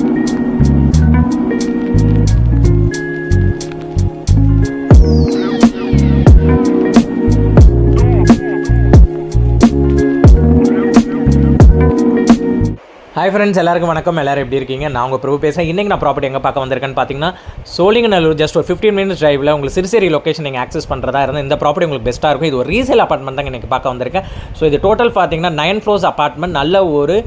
Hi friends, எல்லாருக்கும் வணக்கம். எல்லோரும் எப்படி இருக்கீங்க? நான் உங்கள் பிரபு பேசுகிறேன். இன்றைக்கி நான் ப்ராப்பர்ட்டி எங்கே பார்க்க வந்திருக்கேன்னு பார்த்தீங்கன்னா, சோழிங்கநல்லூர் ஜஸ்ட் ஒரு 15 மினிட்ஸ் டிரைவில் உங்களுக்கு சிறுசேரி லொக்கேஷன் நீங்கள் ஆக்சஸ் பண்ணுறதா இருந்தால் இந்த ப்ராப்பர்ட்டி உங்களுக்கு பெஸ்ட்டாக இருக்கும். இது ஒரு ரீசேல் அப்பார்ட்மெண்ட் தான் இன்றைக்கி பார்க்க வந்திருக்கேன். ஸோ இது டோட்டல் பார்த்தீங்கன்னா 9 floors அப்பார்ட்மெண்ட். நல்ல ஒரு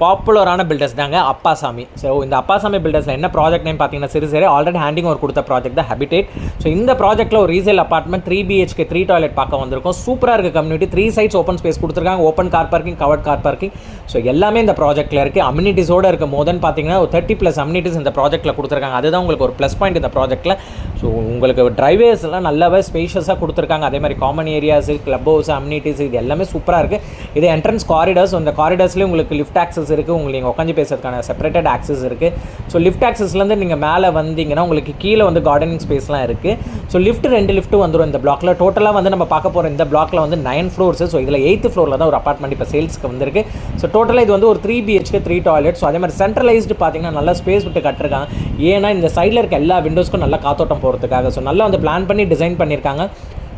பாப்புலரான பில்டர்ஸ் தாங்க அப்பாசாமி. ஸோ இந்த அப்பாசாமி பில்டர்ஸில் என்ன ப்ராஜெக்ட் நேம் பார்த்தீங்கன்னா சிறுசேரி ஆல்ரெடி ஹேண்டிங் ஓவர் கொடுத்த ப்ராஜெக்ட் தான் ஹேபிடேட். ஸோ இந்த ப்ராஜெக்ட்டில் ஒரு ரீசேல் அப்பார்ட்மெண்ட் 3 BHK 3 டாய்லெட் பார்க்க வந்திருக்கும். சூப்பராக இருக்குது கம்யூனிட்டி. 3 sides ஓப்பன் ஸ்பேஸ் கொடுத்துருக்காங்க. Open car parking, covert car parking. So எல்லாமே இந்த ப்ராஜெக்ட்டில் இருக்குது. அம்யூனிட்டிஸோடு இருக்க மோதன் பார்த்தீங்கன்னா ஒரு 30+ அம்யூனிட்டிஸ் இந்த ப்ராஜெக்ட்டில் கொடுத்துருக்காங்க. அதுதான் உங்களுக்கு ஒரு ப்ளஸ் பாயிண்ட் இந்த ப்ராஜெக்ட்டில். ஸோ உங்களுக்கு டிரைவேஸ்லாம் நல்லாவே ஸ்பேஷியஸாக கொடுத்துருக்காங்க. அதே மாதிரி common areas, club house, amenities இது எல்லாமே சூப்பராக இருக்குது. இது என்ட்ரன்ஸ் காரிடார்ஸ். இந்த காரிடார்ஸ்லேயும் உங்களுக்கு லிஃப்ட் ஆக்சஸ் இருக்குது. உங்களுக்கு நீங்கள் உட்காந்து பேசுறதுக்கான செப்பரேட்டட் ஆக்சஸ் இருக்குது. ஸோ லிஃப்ட் ஆக்சஸ்லேருந்து நீங்கள் மேலே வந்தீங்கன்னா உங்களுக்கு கீழே வந்து கார்டனிங் ஸ்பேஸ்லாம் இருக்குது. ஸோ லிஃப்ட் 2 லிஃப்ட் வந்துடும் இந்த பிளாக்ல. டோட்டலாக வந்து நம்ம பார்க்க போகிற இந்த பிளாக்ல வந்து 9 floors. ஸோ இதில் 8th floorல தான் ஒரு அப்பார்ட்மெண்ட் இப்போ சேல்ஸ்க்கு வந்திருக்கு. ஸோ டோட்டலாக இது வந்து ஒரு 3 BHK 3 டாய்லெட். ஸோ அதே மாதிரி சென்ட்ரலைஸ்டு பார்த்தீங்கன்னா நல்லா ஸ்பேஸ் விட்டு கட்டிருக்காங்க. ஏன்னா இந்த சைடில் இருக்க எல்லா விண்டோஸ்க்கும் நல்லா காத்தோட்டம் போகிறதுக்காக. ஸோ நல்லா வந்து பிளான் பண்ணி டிசைன் பண்ணியிருக்காங்க.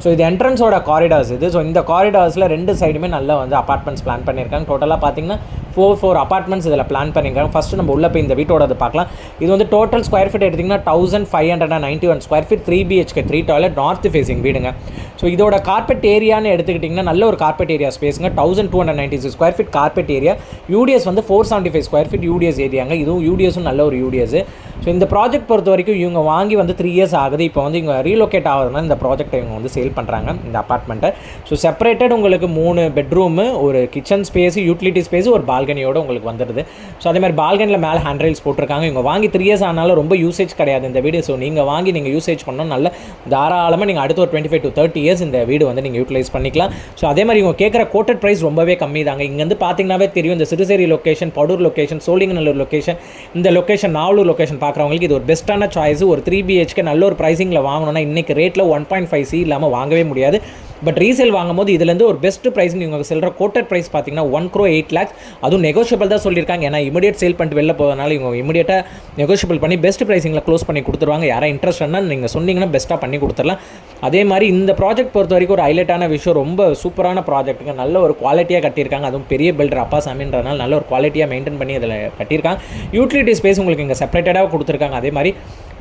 ஸோ இது என்ட்ரன்ஸோட காரிடார்ஸ் இது. ஸோ இந்த காரிடார்ஸில் 2 சைடுமே நல்லா வந்து அப்பார்ட்மெண்ட்ஸ் பிளான் பண்ணியிருக்காங்க. டோட்டலாக பார்த்தீங்கன்னா 4 அப்பார்ட்மெண்ட்ஸ் இதில் பிளான் பண்ணியிருக்காங்க. ஃபஸ்ட்டு நம்ம உள்ளே போய் இந்த வீட்டோட அது பார்க்கலாம். இது வந்து டோட்டல் ஸ்கொயர் ஃபீட் எடுத்திங்கன்னா 1591 square feet 3 BHK 3 toilet north facing வீடுங்க. ஸோ இதோட கார்பெட் ஏரியான்னு எடுத்துக்கிட்டிங்கன்னா நல்ல ஒரு கார்பெட் ஏரியா ஸ்பேஸுங்க. 1296 square feet carpet area. UDS வந்து 475 ஸ்கொயர் ஃபீட் யூடிஎஸ் ஏரியாங்க. இதுவும் யூடிஎஸும் நல்ல ஒரு யூடிஎஸ். ஸோ இந்த ப்ராஜெக்ட் பொறுத்த வரைக்கும் இவங்க வாங்கி வந்து 3 years ஆகுது. இப்போ வந்து இவங்க ரீலோகேட் ஆகுதுன்னா இந்த ப்ராஜெக்ட்டை இவங்க வந்து சேல் பண்ணுறாங்க இந்த அப்பார்ட்மெண்ட்டை. ஸோ செப்பரேட்டட் உங்களுக்கு 3 பெட்ரூமு, ஒரு கிச்சன் ஸ்பேஸு, யூட்டிலிட்டி ஸ்பேஸு, ஒரு பால்கனியோடு உங்களுக்கு வந்துடுது. ஸோ அதே மாதிரி பால்கனியில் மேலே ஹேண்ட் ரைல்ஸ் போட்டிருக்காங்க. இவங்க வாங்கி 3 years ஆனாலும் ரொம்ப யூசேஜ் கிடையாது இந்த வீடு. ஸோ நீங்கள் வாங்கி நீங்கள் யூசேஜ் பண்ணணும் நல்ல தாராளமாக நீங்கள் அடுத்த ஒரு 25 to 30 years இந்த வீடு வந்து நீங்கள் யூட்டிலைஸ் பண்ணிக்கலாம். ஸோ அதே மாதிரி இவங்க கேட்குற கோட்டட் ப்ரைஸ் ரொம்பவே கம்மி தாங்க. இங்கேருந்து பார்த்தீங்கன்னாவே தெரியும் இந்த Siruseri location, Padur location, Sholinganallur location, இந்த லொக்கேஷன் நாவலூர் லொக்கேஷன் பார்க்குறவங்களுக்கு இது ஒரு பெஸ்ட்டான சாய்ஸ். ஒரு 3 BHK நல்ல ஒரு ப்ரைஸிங்கில் வாங்கணும்னா இன்றைக்கி ரேட்டில் 1.5C இல்லாமல் வாங்கவே முடியாது. பட் ரீசேல் வாங்கும்போது இதுலேருந்து ஒரு பெஸ்ட் ப்ரைஸிங் இவங்க சொல்கிற கோட்டட் ப்ரைஸ் பார்த்தீங்கன்னா 1,08 lakhs. அதுவும் நெகோஷியபிள் தான் சொல்லியிருக்காங்க. ஏன்னா இமீடியட் சேல் பண்ணிட்டு வெளில போகிறதுனால இவங்க இமீடியட்டாக நெகோஷியபிள் பண்ணி பெஸ்ட் ப்ரைஸிங்கில் க்ளோஸ் பண்ணி கொடுத்துருவாங்க. யாராவது இன்ட்ரெஸ்ட்னா நீங்கள் சொன்னீங்கன்னா பெஸ்ட்டாக பண்ணி கொடுத்துடலாம். அதே மாதிரி இந்த ப்ராஜெக்ட் பொறுத்த வரைக்கும் ஒரு ஹைலைட்டான விஷயம், ரொம்ப சூப்பரான ப்ராஜெக்ட்டுங்க. நல்ல ஒரு குவாலிட்டியாக கட்டியிருக்காங்க. அதுவும் பெரிய பில்டர் அப்பாசாமின்றதுனால நல்ல ஒரு குவாலிட்டியாக மெயின்டைன் பண்ணி அதில் கட்டியிருக்காங்க. யூட்டிலிட்டி ஸ்பேஸ் உங்களுக்கு இங்கே செப்பரேட்டடாக கொடுத்துருக்காங்க. அதே மாதிரி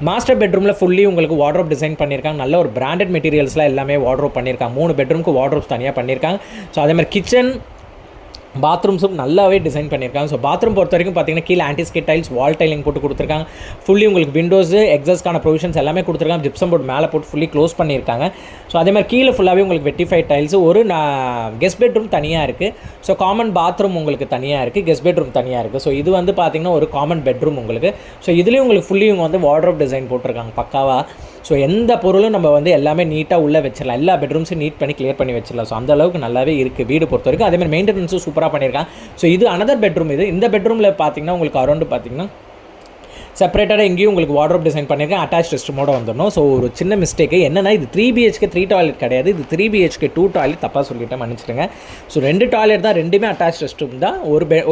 மாஸ்டர் பெட்ரூமில் ஃபுல்லி உங்களுக்கு வார்ட்ரோப் டிசைன் பண்ணியிருக்காங்க. நல்ல ஒரு பிராண்டட் மெட்டீரியல்ஸ்லாம் எல்லாமே வார்ட்ரோப் பண்ணியிருக்காங்க. 3 பெட்ரூமுக்கு வார்ட்ரோப்ஸ் தனியாக பண்ணியிருக்காங்க. ஸோ அதே மாதிரி கிச்சன், பாத்ரூம்ஸும் நல்லாவே டிசைன் பண்ணியிருக்காங்க. ஸோ பாத்ரூம் பொறுத்த வரைக்கும் பார்த்தீங்கன்னா கீழே ஆன்டிஸ்கேட் டைல்ஸ், வால் டைலிங் போட்டு கொடுத்துருக்காங்க. ஃபுல்லி உங்களுக்கு விண்டோஸு, எக்ஸாஸ்க்கான ப்ரொவிஷன்ஸ் எல்லாமே கொடுத்துருக்காங்க. ஜிப்சம் போர்டு மேலே போட்டு ஃபுல்லி க்ளோஸ் பண்ணியிருக்காங்க. ஸோ அதே மாதிரி கீழே ஃபுல்லாகவே உங்களுக்கு வெட்டிஃபைட் டைல்ஸு. ஒரு கெஸ்ட் பெட்ரூம் தனியாக இருக்குது. ஸோ காமன் பாத்ரூம் உங்களுக்கு தனியாக இருக்குது, கெஸ்ட் பெட்ரூம் தனியாக இருக்குது. ஸோ இது வந்து பார்த்திங்கன்னா ஒரு காமன் பெட்ரூம் உங்களுக்கு. ஸோ இதுலேயும் உங்களுக்கு ஃபுல்லி இவங்க வந்து வார்ட்ரோப் டிசைன் போட்டிருக்காங்க பக்காவாக. ஸோ எந்த பொருளும் நம்ம வந்து எல்லாமே நீட்டாக உள்ளே வச்சிடலாம். எல்லா பெட்ரூம்ஸும் நீட் பண்ணி கிளியர் பண்ணி வச்சிடலாம். ஸோ அந்த அளவுக்கு நல்லாவே இருக்குது வீடு பொறுத்த வரைக்கும். அதே மாதிரி மெயின்டெனன்ஸும் சூப்பராக பண்ணியிருக்காங்க. ஸோ இது அனதர் பெட்ரூம். இந்த பெட்ரூமில் பார்த்தீங்கன்னா உங்களுக்கு அரௌண்டு பார்த்தீங்கன்னா செப்பரேட்டடாக எங்கேயும் உங்களுக்கு வார்ட்ரோப் டிசைன் பண்ணியிருக்கேன். அட்டாச் ரெஸ்ட்ரூமோட வந்துடணும். ஸோ ஒரு சின்ன மிஸ்டேக்கு என்னன்னா இது 3 BHK 3 டாய்லெட் கிடையாது. இது 3 BHK 2 டாய்லெட். தப்பாக சொல்லிவிட்டேன், மன்னிச்சிடுங்க. ஸோ 2 டாய்லெட் தான், 2மே அட்டாச் ரெஸ்ட்ரூம் தான்.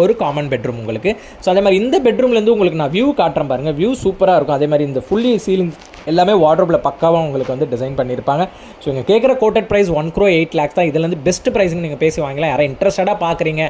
ஒரு காமன் பெட்ரூம் உங்களுக்கு. ஸோ அதே மாதிரி இந்த பெட்ரூம்லேருந்து உங்களுக்கு நான் வியூ காட்டுறேன் பாருங்கள். வியூ சூப்பராக இருக்கும். அதே மாதிரி இந்த ஃபுல்லி சீலிங் எல்லாமே வார்ட்ரோப்பில் பக்காவாக உங்களுக்கு வந்து டிசைன் பண்ணியிருப்பாங்க. ஸோ இங்கே கேட்குற கோட்டட் ப்ரைஸ் 1,08 lakhs தான். இதுலேருந்து பெஸ்ட் ப்ரைஸிங் நீங்கள் பேசி வாங்கலாம். யாராவது இன்ட்ரெஸ்டடாக பார்க்குறீங்க,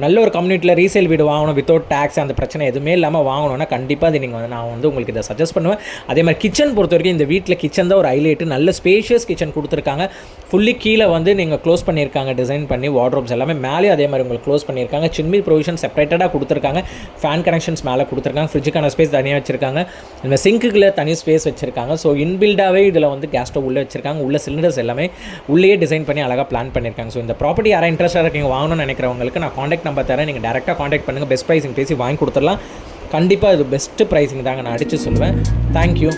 நல்ல ஒரு கம்யூனிட்டியில் ரீசேல் வீடு வாங்கணும், வித்தவுட் டேக்ஸ் அந்த பிரச்சனை எதுவுமே இல்லாமல் வாங்கணும்னா கண்டிப்பாக இது நீங்கள் வந்து நான் வந்து உங்களுக்கு இதை சஜஸ்ட் பண்ணுவேன். அதே மாதிரி கிச்சன் பொறுத்த வரைக்கும் இந்த வீட்டில் கிச்சன் தான் ஒரு ஹைலைட்டு. நல்ல ஸ்பேஷியஸ் கிச்சன் கொடுத்துருக்காங்க. ஃபுல்லி கீழே வந்து நீங்கள் க்ளோஸ் பண்ணியிருக்காங்க டிசைன் பண்ணி. வார்ட்ரோப்ஸ் எல்லாமே மேலே அதே மாதிரி உங்களுக்கு க்ளோஸ் பண்ணியிருக்காங்க. சின்மி ப்ரொவிஷன் செப்பரேட்டடாக கொடுத்துருக்காங்க. ஃபேன் கனெக்ஷன்ஸ் மேலே கொடுத்துருக்காங்க. ஃப்ரிட்ஜுக்கான ஸ்பேஸ் தனியாக வச்சுருக்காங்க. இந்த சிங்க்குள்ள தனி ஸ்பேஸ் வச்சுருக்காங்க. ஸோ இன்பில்டாகவே இதில் வந்து கேஸ் ஸ்டவ் உள்ளே வச்சுருக்காங்க. உள்ள சிலிண்டர்ஸ் எல்லாமே உள்ளே டிசைன் பண்ணி அழகாக பிளான் பண்ணியிருக்காங்க. ஸோ இந்த ப்ராப்பர்ட்டி யாராவது இன்ட்ரெஸ்ட்டாக இருக்கீங்க வாங்கணும்னு நினைக்கிறவங்களுக்கு நான் காண்டாக்ட் நம்பர் தரேன். நீங்கள் டேரெக்டாக காண்டாக்ட் பண்ணுங்கள். பெஸ்ட் ப்ரைஸிங் பேசி வாங்கி கொடுத்துடலாம். கண்டிப்பாக இது பெஸ்ட்டு ப்ரைஸிங் தாங்க நான் அடித்து சொல்லுவேன். தேங்க்யூ.